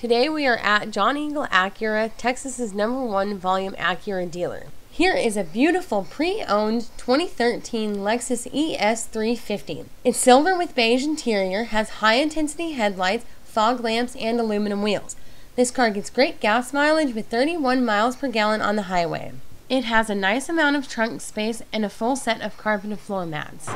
Today we are at John Eagle Acura, Texas's #1 volume Acura dealer. Here is a beautiful pre-owned 2013 Lexus ES350. It's silver with beige interior, has high-intensity headlights, fog lamps, and aluminum wheels. This car gets great gas mileage with 31 miles per gallon on the highway. It has a nice amount of trunk space and a full set of carpeted floor mats.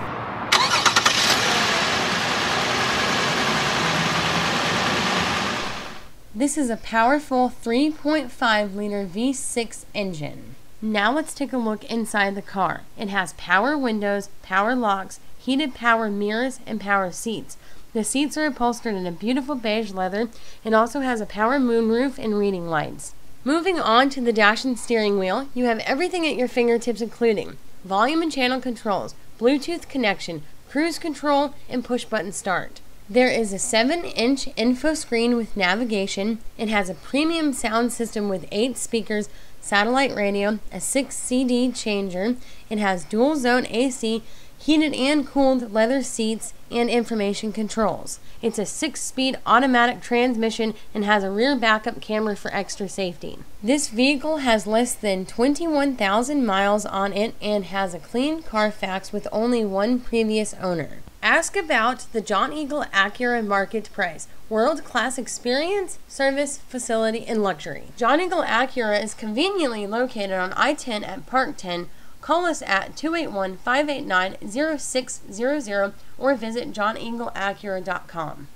This is a powerful 3.5-liter V6 engine. Now let's take a look inside the car. It has power windows, power locks, heated power mirrors, and power seats. The seats are upholstered in a beautiful beige leather and also has a power moonroof and reading lights. Moving on to the dash and steering wheel, you have everything at your fingertips including volume and channel controls, Bluetooth connection, cruise control, and push-button start. There is a 7-inch info screen with navigation. It has a premium sound system with 8 speakers, satellite radio, a 6 CD changer. It has dual zone AC, heated and cooled leather seats, and information controls. It's a 6-speed automatic transmission and has a rear backup camera for extra safety. This vehicle has less than 21,000 miles on it and has a clean Carfax with only one previous owner. Ask about the John Eagle Acura market price. World-class experience, service, facility, and luxury. John Eagle Acura is conveniently located on I-10 at Park 10. Call us at 281-589-0600 or visit johneagleacura.com.